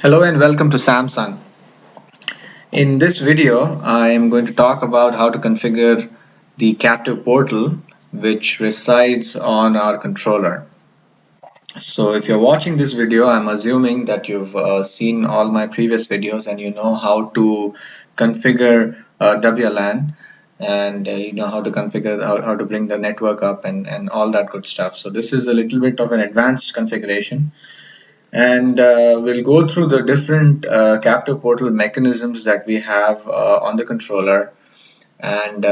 Hello and welcome to Samsung. In this video, I am going to talk about how to configure the captive portal which resides on our controller. So if you're watching this video, I'm assuming that you've seen all my previous videos and you know how to configure WLAN and you know how to configure how to bring the network up and all that good stuff. So this is a little bit of an advanced configuration and we'll go through the different captive portal mechanisms that we have on the controller. And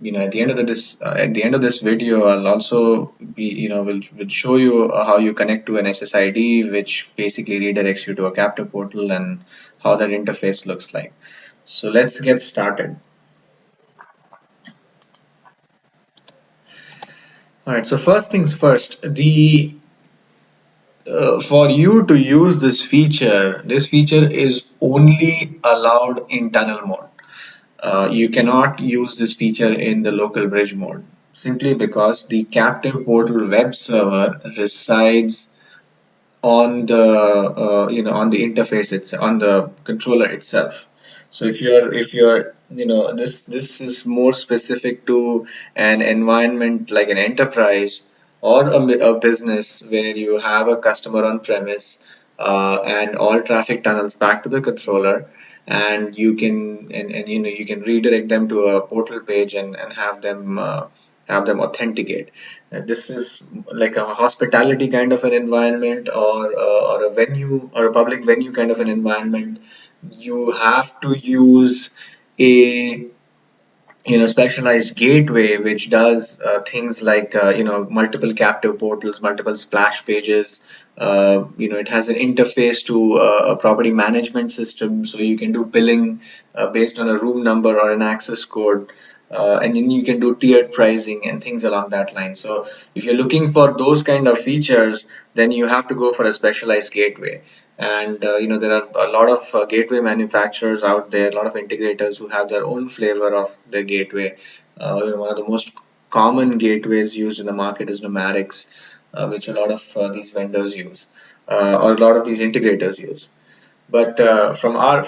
you know, at the end of this video, I'll also be will show you how you connect to an SSID, which basically redirects you to a captive portal and how that interface looks like. So let's get started. All right. So first things first, the for you to use this feature is only allowed in tunnel mode. You cannot use this feature in the local bridge mode simply because the captive portal web server resides on the on the interface, it's on the controller itself. So if you're this is more specific to an environment like an enterprise or a business where you have a customer on premise and all traffic tunnels back to the controller, and you can and you know you can redirect them to a portal page and have them authenticate. This is like a hospitality kind of an environment, or a venue or a public venue kind of an environment. You have to use a specialized gateway which does things like multiple captive portals, multiple splash pages. It has an interface to a property management system, so you can do billing based on a room number or an access code. And then you can do tiered pricing and things along that line. So if you're looking for those kind of features, then you have to go for a specialized gateway. And there are a lot of gateway manufacturers out there, a lot of integrators who have their own flavor of their gateway. One of the most common gateways used in the market is Numerix, which a lot of these vendors use, or a lot of these integrators use. But from our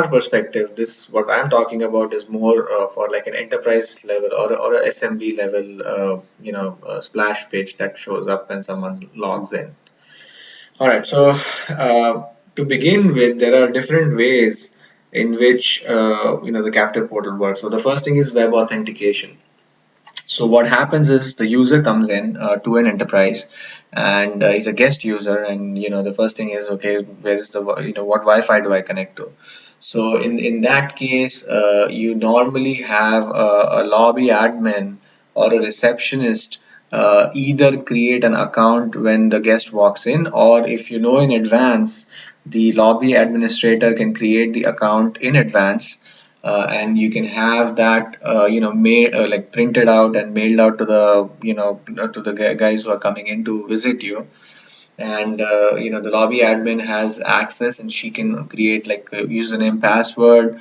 perspective, this what I'm talking about is more for like an enterprise level or a SMB level, splash page that shows up when someone logs in. All right, so to begin with, there are different ways in which the captive portal works. So the first thing is web authentication. So what happens is the user comes in to an enterprise, and he's a guest user, and the first thing is, okay, where's the what Wi-Fi do I connect to? So in that case, you normally have a lobby admin or a receptionist either create an account when the guest walks in, or if you know in advance, the lobby administrator can create the account in advance, and you can have that made like printed out and mailed out to the to the guys who are coming in to visit you. And the lobby admin has access, and she can create like a username, password,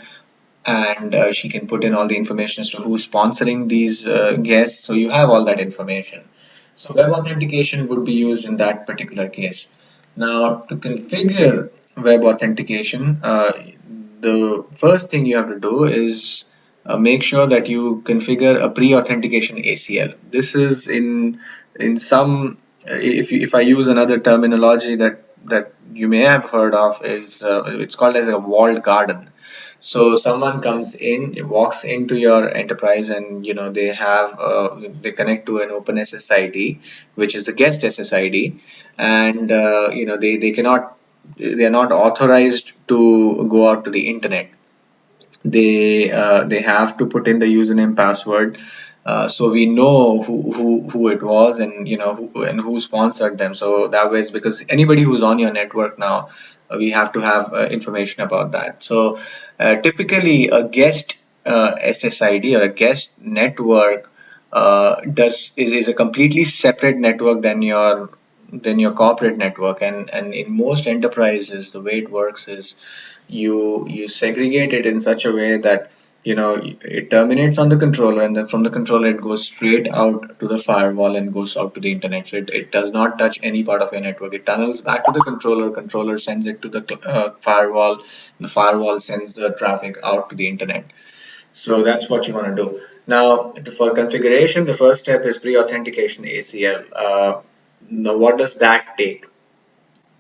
and she can put in all the information as to who's sponsoring these guests, so you have all that information. So web authentication would be used in that particular case. Now, to configure web authentication, the first thing you have to do is make sure that you configure a pre-authentication ACL. This is in some if I use another terminology that you may have heard of, is it's called as a walled garden. So someone comes in, walks into your enterprise, and they connect to an open SSID, which is the guest SSID, and they are not authorized to go out to the internet. They have to put in the username, password, so we know who it was, and who sponsored them. So that way, because anybody who's on your network now, we have to have information about that. So typically a guest SSID or a guest network is a completely separate network than your corporate network. And in most enterprises, the way it works is you segregate it in such a way that it terminates on the controller, and then from the controller it goes straight out to the firewall and goes out to the internet. So it does not touch any part of your network. It tunnels back to the controller sends it to the firewall, the firewall sends the traffic out to the internet. So that's what you want to do. Now, for configuration, the first step is pre-authentication ACL. Now, what does that take?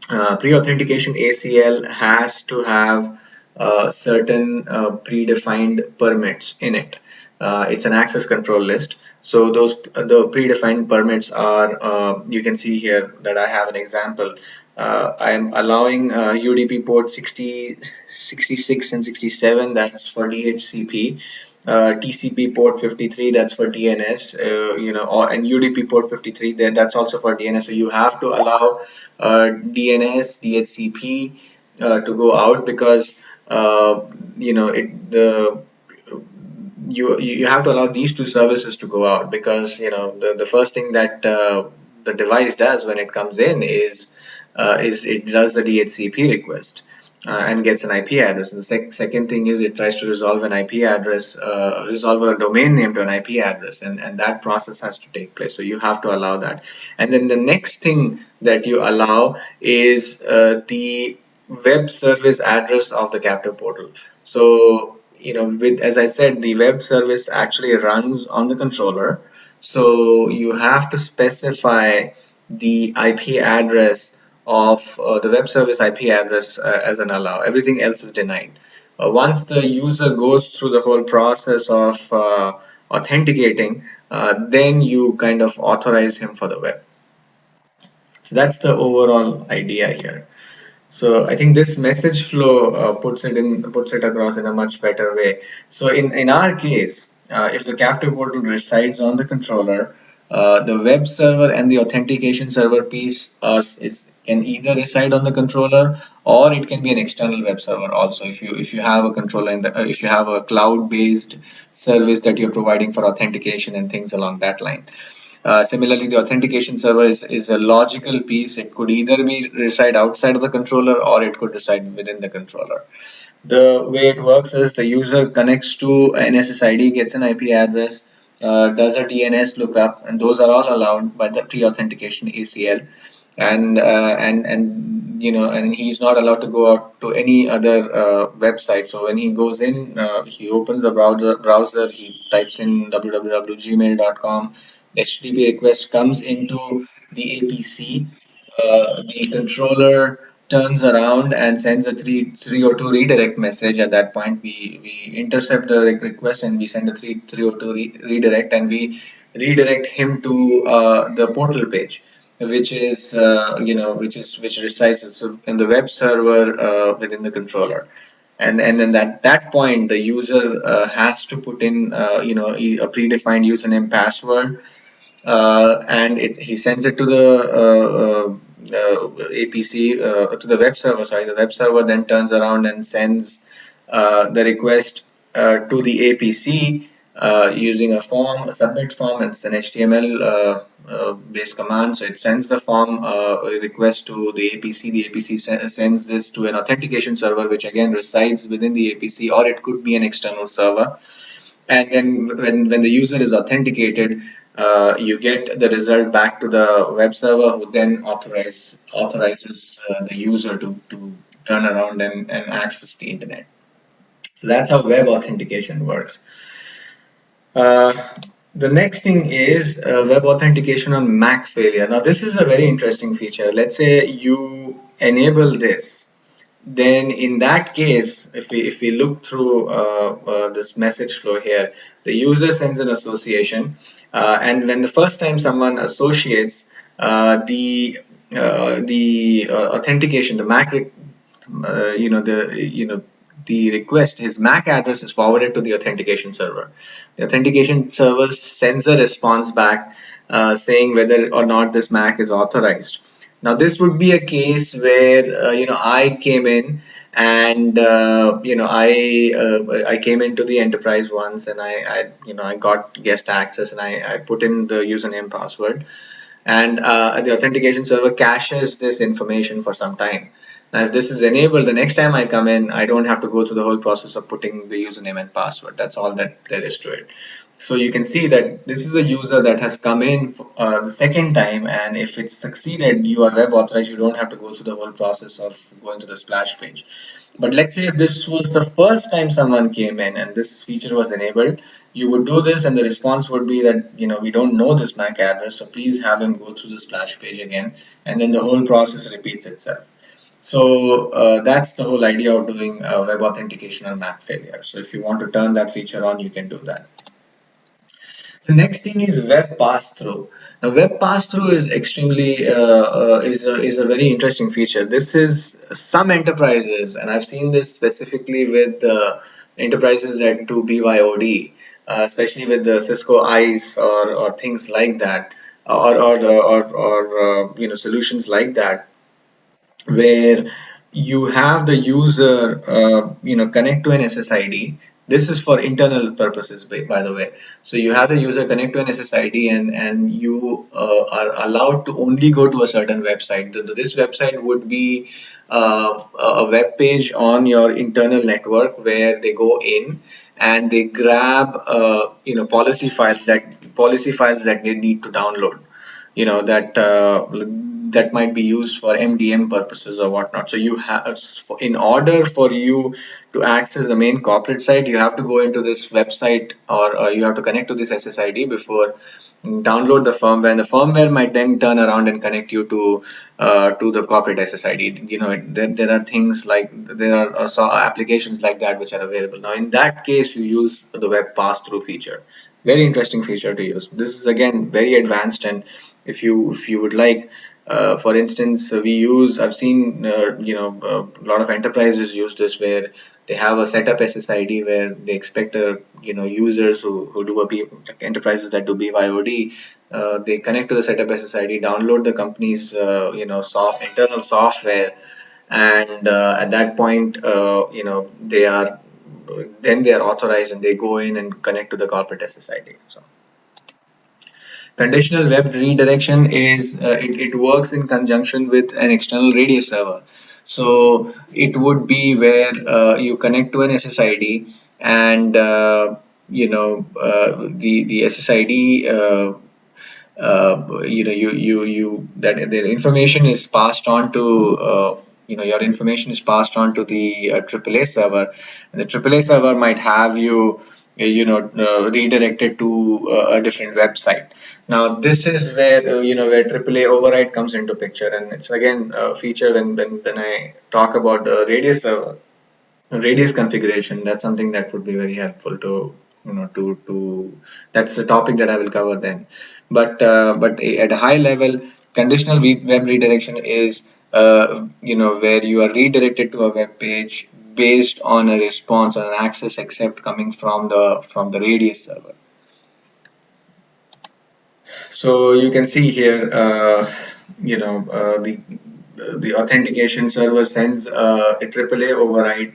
Pre-authentication ACL has to have certain predefined permits in it. It's an access control list. So those the predefined permits are, you can see here that I have an example. I'm allowing UDP port 60, 66 and 67, that's for DHCP. TCP port 53, that's for DNS, and UDP port 53, that's also for DNS. So you have to allow DNS, DHCP to go out, because you have to allow these two services to go out, because the first thing that the device does when it comes in is it does the DHCP request and gets an IP address. And the second thing is it tries to resolve an IP address, resolve a domain name to an IP address, and that process has to take place. So you have to allow that. And then the next thing that you allow is the web service address of the captive portal. So, with, as I said, the web service actually runs on the controller. So you have to specify the IP address of the web service IP address as an allow. Everything else is denied. Once the user goes through the whole process of authenticating, then you kind of authorize him for the web. So that's the overall idea here. So I think this message flow puts it across in a much better way. So in our case, if the captive portal resides on the controller, the web server and the authentication server piece can either reside on the controller, or it can be an external web server also. If you have a controller if you have a cloud-based service that you're providing for authentication and things along that line. Similarly, the authentication server is a logical piece. It could either be reside outside of the controller, or it could reside within the controller. The way it works is the user connects to an SSID, gets an IP address, does a DNS lookup, and those are all allowed by the pre-authentication ACL. And he's not allowed to go out to any other website. So when he goes in, he opens the browser, he types in www.gmail.com. The HTTP request comes into the APC. The controller turns around and sends a 302 redirect message. At that point, we intercept the request, and we send a 302 redirect, and we redirect him to the portal page, which is which resides in the web server within the controller. And then at that point, the user has to put in a predefined username, password, and he sends it to the APC, to the web server. Sorry, the web server then turns around and sends the request to the APC using a form, a submit form. It's an HTML based command. So it sends the form request to the APC. The APC sends this to an authentication server, which again resides within the APC, or it could be an external server. And then when the user is authenticated, you get the result back to the web server, who then authorizes the user to turn around and access the internet. So that's how web authentication works. Uh, the next thing is web authentication on Mac failure. Now, this is a very interesting feature. Let's say you enable this, then in that case, if we look through this message flow here, the user sends an association, and when the first time someone associates, the authentication, the MAC, the request, his MAC address is forwarded to the authentication server. The authentication server sends a response back saying whether or not this MAC is authorized. Now, this would be a case where I came in, and I came into the enterprise once, and I got guest access, and I put in the username, password, and the authentication server caches this information for some time. Now, if this is enabled, the next time I come in, I don't have to go through the whole process of putting the username and password. That's all that there is to it. So you can see that this is a user that has come in the second time, and if it's succeeded, you are web authorized. You don't have to go through the whole process of going to the splash page. But let's say if this was the first time someone came in and this feature was enabled, you would do this, and the response would be that, we don't know this MAC address, so please have him go through the splash page again, and then the whole process repeats itself. So that's the whole idea of doing web authentication or MAC failure. So if you want to turn that feature on, you can do that. The next thing is web pass-through. Now, web pass-through is extremely is a very interesting feature. This is some enterprises, and I've seen this specifically with enterprises that do BYOD, especially with the Cisco ICE or things like that, or solutions like that, where you have the user connect to an SSID. This is for internal purposes, by the way. So you have the user connect to an SSID, and you are allowed to only go to a certain website. This website would be a web page on your internal network where they go in and they grab policy files that they need to download, that that might be used for MDM purposes or whatnot. So you have, in order for you to access the main corporate site, you have to go into this website, or you have to connect to this SSID before download the firmware, and the firmware might then turn around and connect you to the corporate SSID. There are things like, there are also applications like that which are available. Now, in that case, you use the web pass-through feature. Very interesting feature to use. This is again very advanced, and if you would like, for instance, I've seen a lot of enterprises use this, where they have a setup SSID where they expect users who do like enterprises that do BYOD, they connect to the setup SSID, download the company's internal software, and at that point, they are authorized, and they go in and connect to the corporate SSID. So conditional web redirection is it works in conjunction with an external radius server. So it would be where you connect to an SSID, and the SSID, that the information is passed on to your information is passed on to the AAA server, and the AAA server might have you redirected to a different website. Now this is where where AAA override comes into picture, and it's again a feature when I talk about the radius configuration. That's something that would be very helpful to to that's a topic that I will cover then. But at a high level, conditional web redirection is where you are redirected to a web page based on a response or an access accept coming from the radius server. So you can see here, the authentication server sends a AAA override.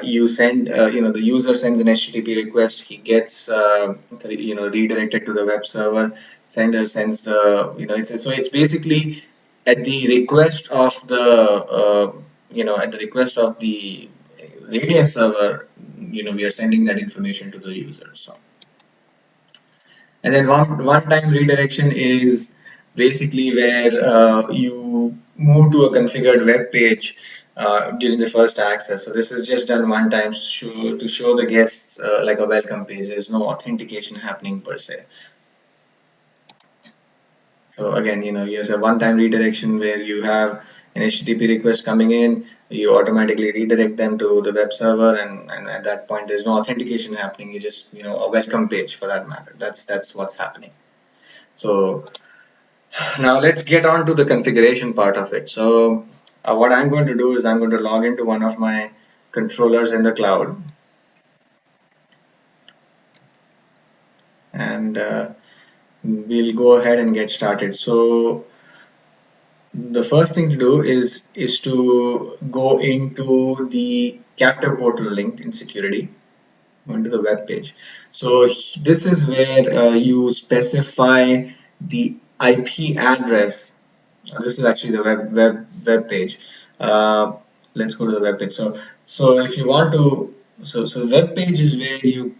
You send, the user sends an HTTP request. He gets, redirected to the web server. Sender sends, it's basically at the request of at the request of the radius server. We are sending that information to the user. So. And then one time redirection is basically where you move to a configured web page during the first access. So this is just done one time to show the guests like a welcome page. There's no authentication happening per se. So again, you have a one-time redirection where you have an HTTP request coming in, you automatically redirect them to the web server, and at that point there's no authentication happening. You just, a welcome page for that matter. That's what's happening. So now let's get on to the configuration part of it. So what I'm going to do is I'm going to log into one of my controllers in the cloud, and we'll go ahead and get started. So the first thing to do is to go into the captive portal link in security, onto the web page. So this is where you specify the IP address. This is actually the web page. Uh, let's go to the web page. So if you want to, so web page is where you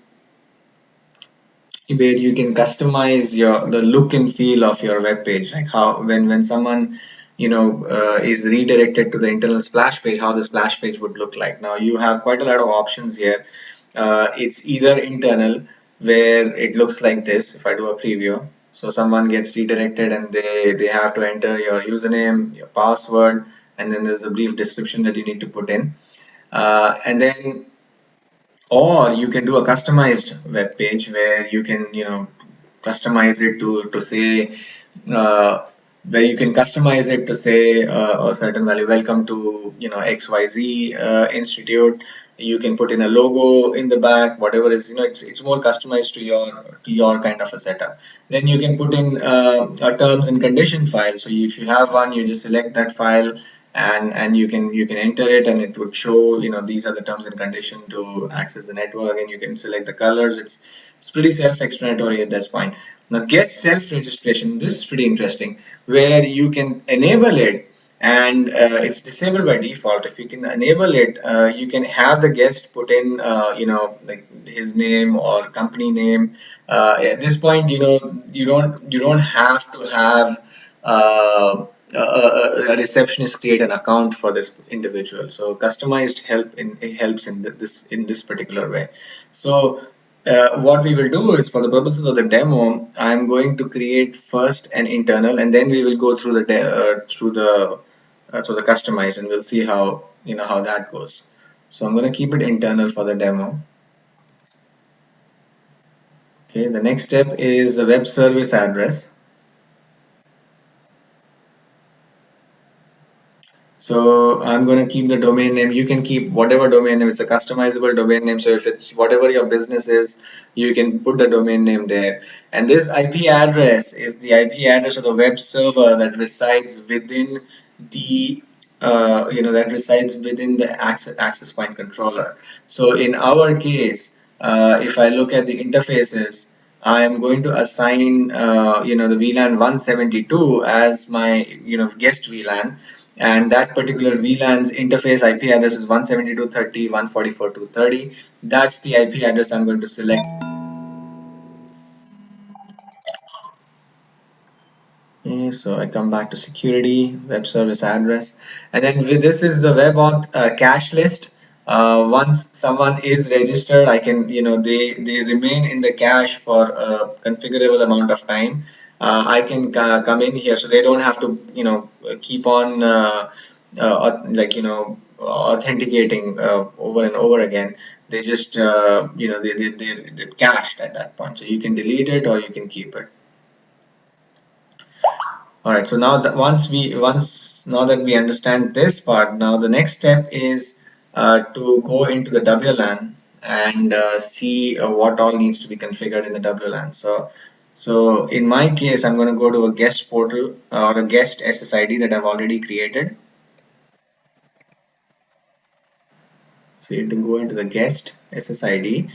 can customize your the look and feel of your web page, like how when someone is redirected to the internal splash page, how the splash page would look like. Now you have quite a lot of options here. It's either internal, where it looks like this. If I do a preview, so someone gets redirected and they have to enter your username, your password, and then there's a brief description that you need to put in, and then or you can do a customized web page where you can customize it to say, uh, where you can customize it to say a certain value. Welcome to XYZ Institute. You can put in a logo in the back, whatever is, it's more customized to your kind of a setup. Then you can put in a terms and condition file. So if you have one, you just select that file, and you can enter it, and it would show, these are the terms and condition to access the network, and you can select the colors. It's pretty self-explanatory at that point. Now, guest self-registration, this is pretty interesting, where you can enable it, and it's disabled by default. If you can enable it, you can have the guest put in, like his name or company name. At this point, you don't have to have a receptionist create an account for this individual. So customized helps in this particular way. So what we will do is, for the purposes of the demo, I'm going to create first an internal, and then we will go through the customized, and we'll see how that goes. So I'm going to keep it internal for the demo. Okay, the next step is the web service address. So I'm going to keep the domain name. You can keep whatever domain name. It's a customizable domain name. So if it's whatever your business is, you can put the domain name there. And this IP address is the IP address of the web server that resides within the access point controller. So in our case, if I look at the interfaces, I am going to assign the VLAN 172 as my guest VLAN, and that particular VLAN's interface IP address is 172.30.144.230. That's the IP address I'm going to select. Okay, so I come back to security, web service address, and then this is the web auth cache list. Once someone is registered, I can, they remain in the cache for a configurable amount of time. I can come in here, so they don't have to, keep on authenticating over and over again. They just, they're cached at that point. So you can delete it or you can keep it. All right, so now that once now that we understand this part, now the next step is to go into the WLAN and see what all needs to be configured in the WLAN. So in my case, I'm going to go to a guest portal or a guest SSID that I've already created. So you can go into the guest SSID.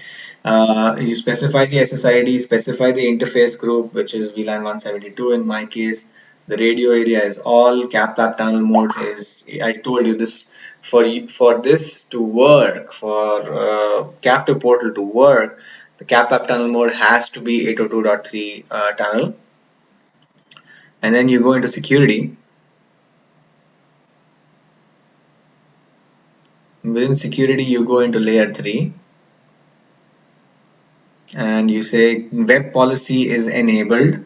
You specify the SSID, specify the interface group, which is VLAN 172 in my case. The radio area is all. CapLab tunnel mode is, I told you this, for this to work, for captive portal to work, the CapLab tunnel mode has to be 802.3 tunnel. And then you go into security. Within security, you go into layer 3. And you say web policy is enabled.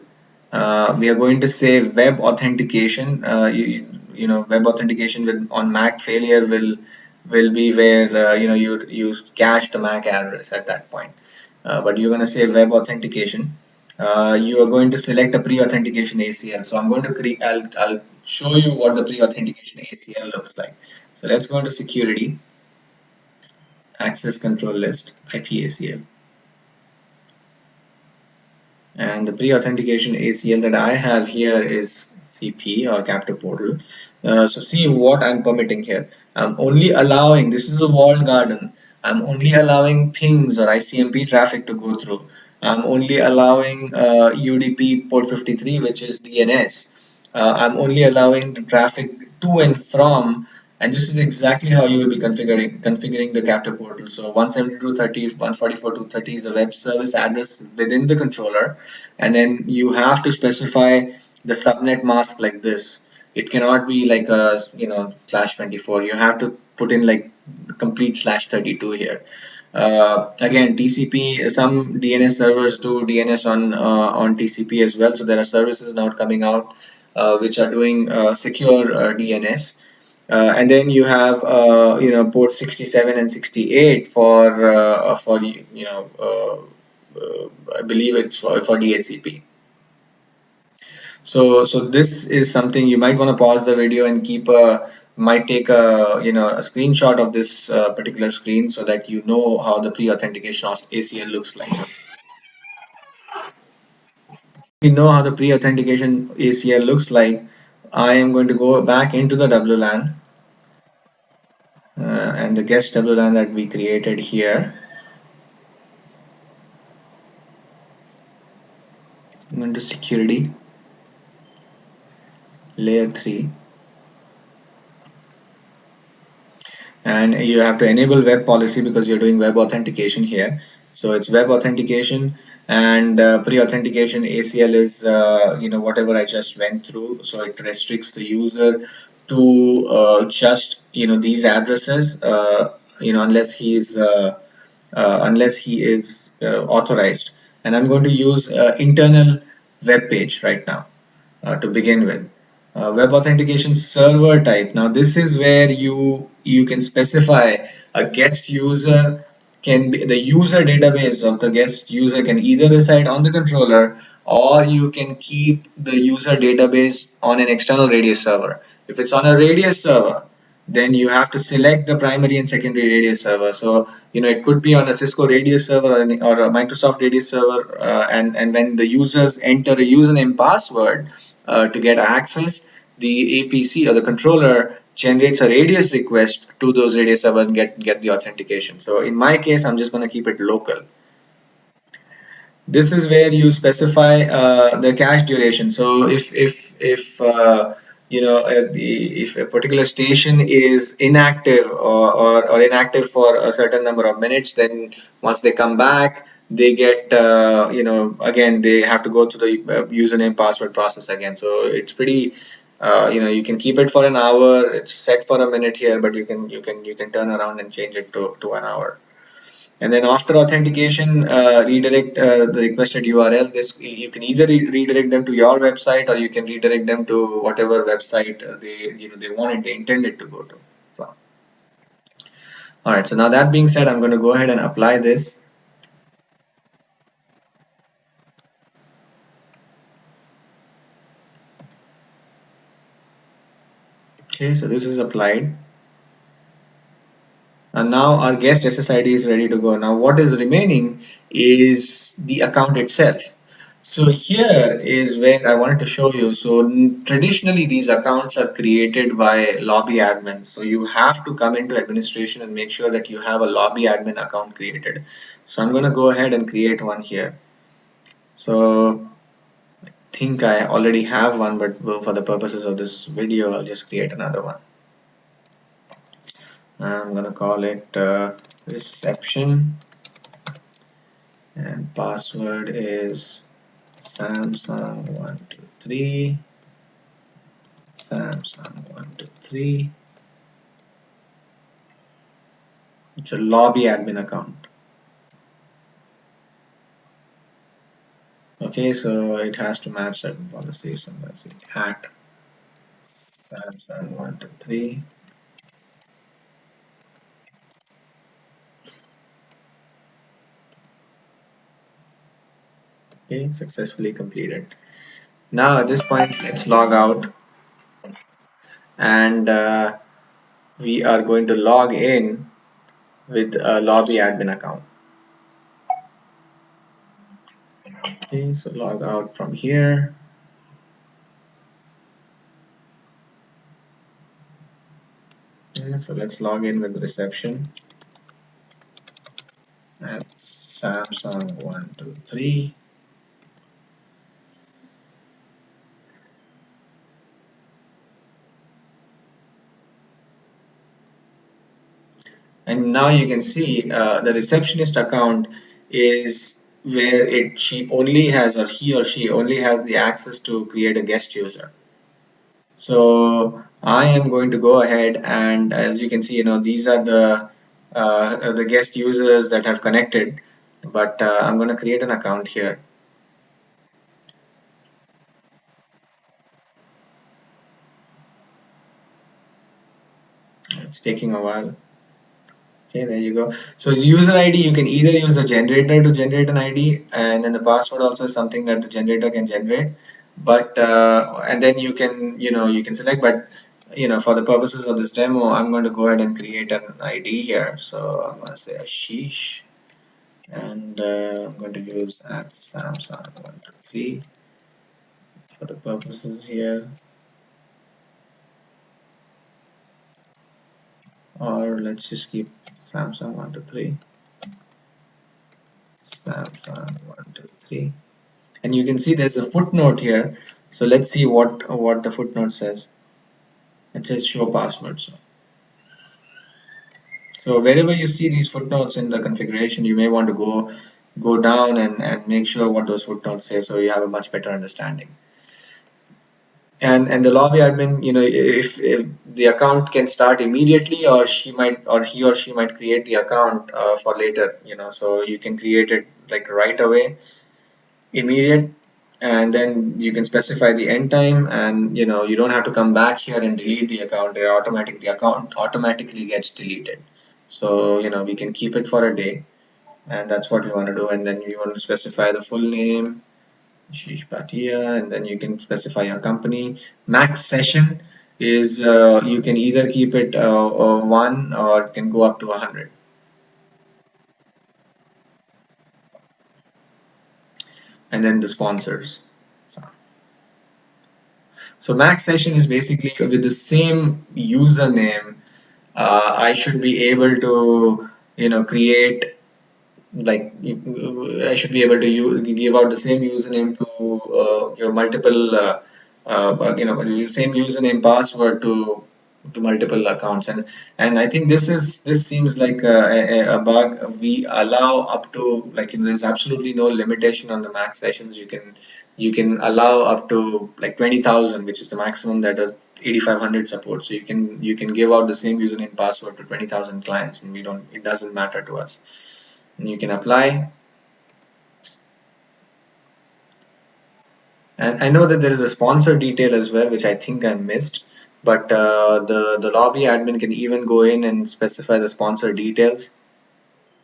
We are going to say web authentication. Web authentication on Mac failure will be where you cache the Mac address at that point. But you're going to say web authentication. You are going to select a pre-authentication ACL. So I'm going to create. I'll show you what the pre-authentication ACL looks like. So let's go into security, access control list, IP ACL. And the pre-authentication ACL that I have here is CP or captive portal. So see what I'm permitting here. I'm only allowing, this is a walled garden. I'm only allowing pings or ICMP traffic to go through. I'm only allowing UDP port 53, which is DNS. I'm only allowing the traffic to and from And this is exactly how you will be configuring the capture portal. So 172.144.230 is the web service address within the controller, and then you have to specify the subnet mask like this. It cannot be like a /24. You have to put in like complete /32 here. Again, TCP. Some DNS servers do DNS on TCP as well. So there are services now coming out which are doing secure DNS. And then you have port 67 and 68 for I believe it's for DHCP. So this is something you might want to pause the video and might take a screenshot of this particular screen so that you know how the pre-authentication of ACL looks like. We know how the pre-authentication ACL looks like. I am going to go back into the WLAN and the guest WLAN that we created here. I'm going to security layer 3, and you have to enable web policy because you're doing web authentication here. So it's web authentication, and pre-authentication ACL is whatever I just went through. So it restricts the user to just these addresses, unless he is authorized. And I'm going to use internal web page right now to begin with. Web authentication server type. Now this is where you can specify a guest user can be the user database of the guest user can either reside on the controller, or you can keep the user database on an external radius server. If it's on a radius server, then you have to select the primary and secondary radius server. So it could be on a Cisco radius server or a Microsoft radius server, and when the users enter a username password to get access, the APC or the controller generates a radius request to those radius server and get the authentication. So in my case, I'm just going to keep it local. This is where you specify the cache duration. So if a particular station is inactive or inactive for a certain number of minutes, then once they come back, they get again they have to go through the username password process again. So it's pretty you can keep it for an hour. It's set for a minute here, but you can turn around and change it to an hour. And then after authentication, redirect the requested URL. This you can either redirect them to your website, or you can redirect them to whatever website they wanted, they intended to go to. So, all right. So now that being said, I'm going to go ahead and apply this. Okay, so this is applied. And now our guest SSID is ready to go. Now what is remaining is the account itself. So here is where I wanted to show you. So traditionally these accounts are created by lobby admins. So you have to come into administration and make sure that you have a lobby admin account created. So I'm going to go ahead and create one here. So I think I already have one, but for the purposes of this video, I'll just create another one. I'm going to call it reception, and password is Samsung123, Samsung123. It's a lobby admin account. Okay, so it has to match certain policies. So let's see, at Samsung123. Okay, successfully completed. Now at this point, let's log out, and we are going to log in with a lobby admin account. Okay, so log out from here. Yeah, so let's log in with reception at Samsung123. And now you can see the receptionist account is where she only has, or he or she only has the access to create a guest user. So I am going to go ahead, and as you can see, these are the guest users that have connected. But I'm going to create an account here. It's taking a while. Okay, there you go. So the user ID, you can either use the generator to generate an ID, and then the password also is something that the generator can generate. But and then you can select. But for the purposes of this demo, I'm going to go ahead and create an ID here. So I'm going to say Ashish, and I'm going to use at Samsung 123 for the purposes here, or let's just keep Samsung 123, Samsung 123. And you can see there's a footnote here. So let's see what the footnote says. It says show passwords. So wherever you see these footnotes in the configuration, you may want to go down and make sure what those footnotes say, so you have a much better understanding. And the lobby admin, if the account can start immediately, or he or she might create the account for later, so you can create it like right away, immediate, and then you can specify the end time, and you don't have to come back here and delete the account. The account automatically gets deleted. So we can keep it for a day, and that's what we want to do. And then you want to specify the full name, Ashish Bhatia, and then you can specify your company. Max session is you can either keep it one, or it can go up to 100. And then the sponsors. So max session is basically with the same username. I should be able to, create, like, I should be able to give out the same username to your multiple, the same username password to multiple accounts. And I think this seems like a bug. We allow up to, like, there's absolutely no limitation on the max sessions. You can allow up to like 20,000, which is the maximum that a 8500 support. So you can give out the same username password to 20,000 clients, and we don't it doesn't matter to us. And you can apply. And I know that there is a sponsor detail as well, which I think I missed. But the lobby admin can even go in and specify the sponsor details,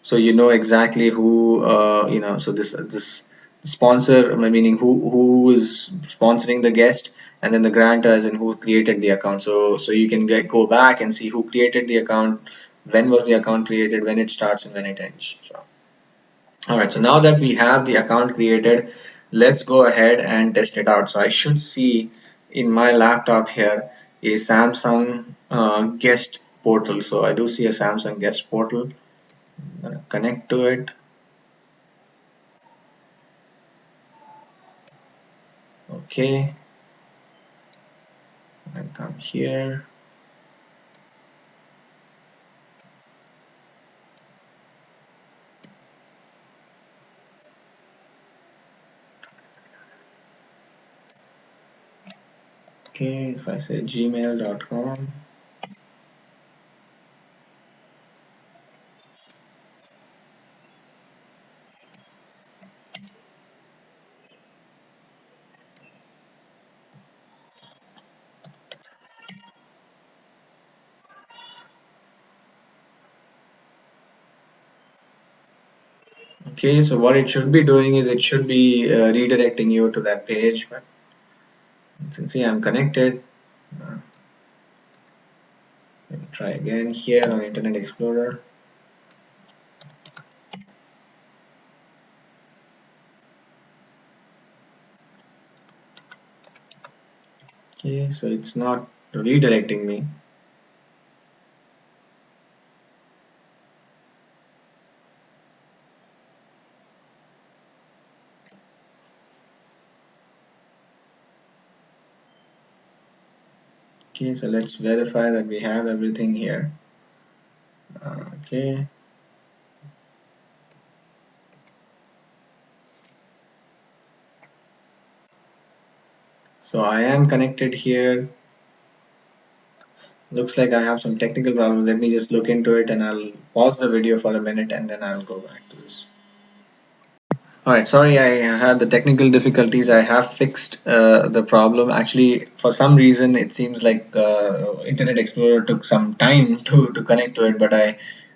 so you know exactly who, so this sponsor, meaning who is sponsoring the guest, and then the grantor, as in who created the account. So you can go back and see who created the account, when was the account created, when it starts and when it ends. So all right, so now that we have the account created, let's go ahead and test it out. So I should see in my laptop here a Samsung guest portal. So I do see a Samsung guest portal. I'm gonna connect to it. Okay, I come here. Okay, if I say gmail.com. Okay, so what it should be doing is it should be redirecting you to that page. But you can see I'm connected. Uh, Let me try again here on Internet Explorer. Okay, so it's not redirecting me. Okay, so let's verify that we have everything here. Okay, so I am connected here. Looks like I have some technical problems. Let me just look into it and I'll pause the video for a minute and then I'll go back to this. All right, sorry, I had the technical difficulties. I have fixed the problem. Actually, for some reason, it seems like Internet Explorer took some time to connect to it, but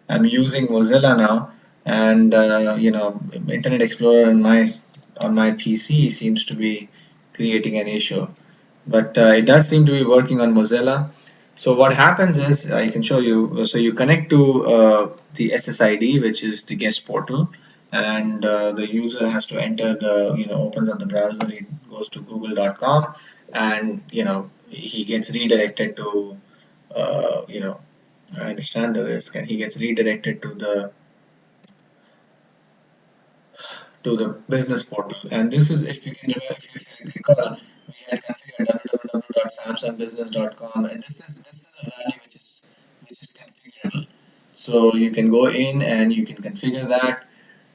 I'm using Mozilla now, and Internet Explorer on my PC seems to be creating an issue, but it does seem to be working on Mozilla. So what happens is I can show you. So you connect to the SSID, which is the guest portal, and the user has to enter the opens up the browser. He goes to google.com, and he gets redirected to I understand the risk, and he gets redirected to the business portal. And this is, if you can remember, if you recall, we had configured www.samsungbusiness.com, and this is a value which is configurable. So you can go in and you can configure that,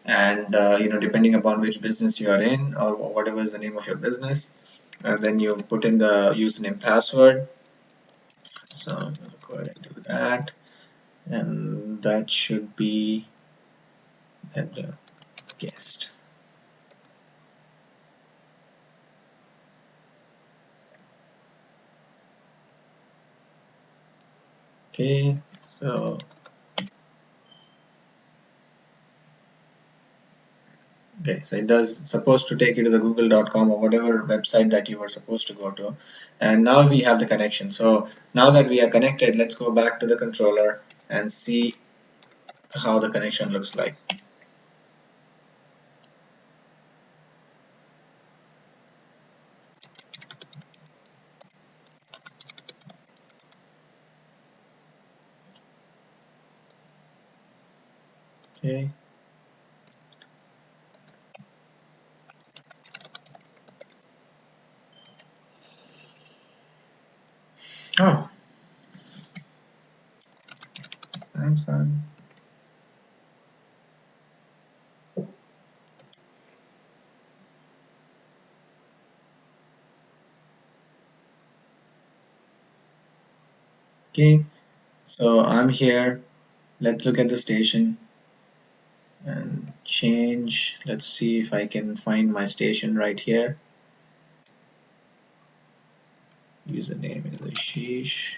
and depending upon which business you are in or whatever is the name of your business, and then you put in the username password. So I'm going to go ahead and do that, and that should be at the guest. Okay, so okay, so it does supposed to take you to the google.com or whatever website that you were supposed to go to. And now we have the connection. So now that we are connected, let's go back to the controller and see how the connection looks like. Okay. Oh, Samsung. Okay, so I'm here. Let's look at the station and change. Let's see if I can find my station right here. Username is Ashish.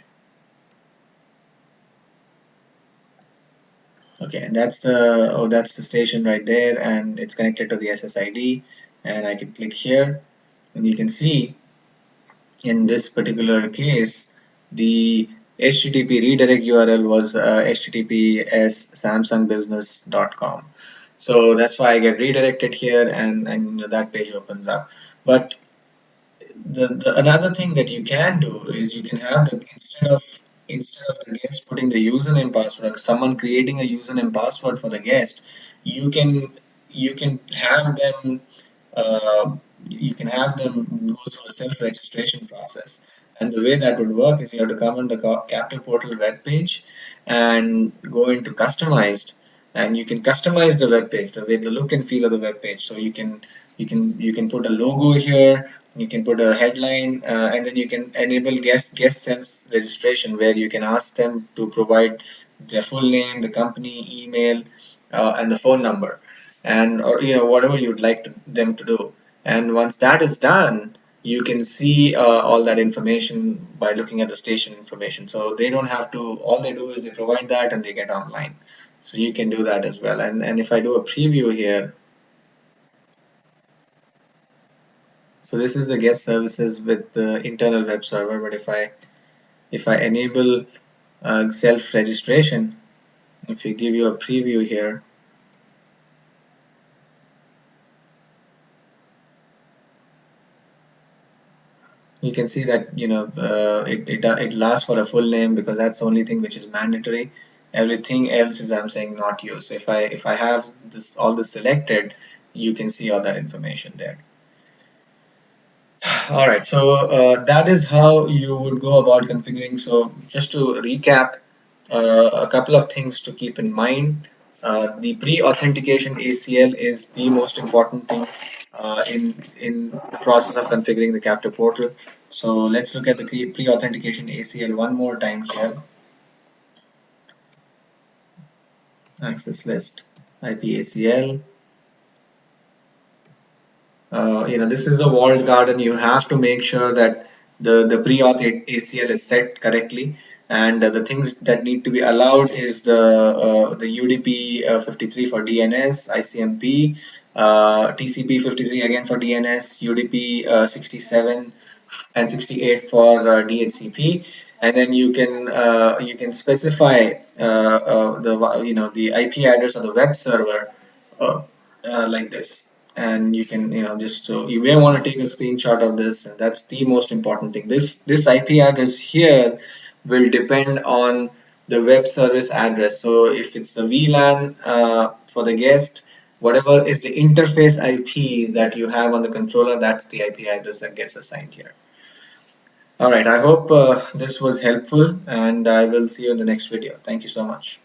Okay, and that's the station right there, and it's connected to the SSID, and I can click here, and you can see in this particular case, the HTTP redirect URL was https samsungbusiness.com. So that's why I get redirected here, and that page opens up. But the another thing that you can do is you can have the instead of the guest putting the username password, someone creating a username password for the guest, you can you can have them uh, you can have them go through a self-registration process. And the way that would work is you have to come on the Captive Portal web page and go into customized, and you can customize the web page, the look and feel of the web page. So you can put a logo here, you can put a headline, and then you can enable guest self registration where you can ask them to provide their full name, the company email, and the phone number, and or whatever you'd like them to do. And once that is done, you can see all that information by looking at the station information. So they don't have to. All they do is they provide that and they get online. So you can do that as well. And if I do a preview here, so this is the guest services with the internal web server. But if I enable self registration, if we give you a preview here, you can see that it lasts for a full name because that's the only thing which is mandatory. Everything else is, I'm saying, not used. So if I have all this selected, you can see all that information there. All right, so that is how you would go about configuring. So just to recap, a couple of things to keep in mind. The pre-authentication ACL is the most important thing in the process of configuring the capture portal. So let's look at the pre-authentication ACL one more time here. Access list, IP ACL. This is a walled garden. You have to make sure that the pre-auth ACL is set correctly, and the things that need to be allowed is the UDP 53 for DNS, ICMP, TCP 53 again for DNS, UDP 67 and 68 for DHCP, and then you can specify the IP address of the web server uh, like this, and you can just so you may want to take a screenshot of this, and that's the most important thing. This IP address here will depend on the web service address. So if it's the VLAN for the guest, whatever is the interface IP that you have on the controller, that's the IP address that gets assigned here. All right, I hope this was helpful, and I will see you in the next video. Thank you so much.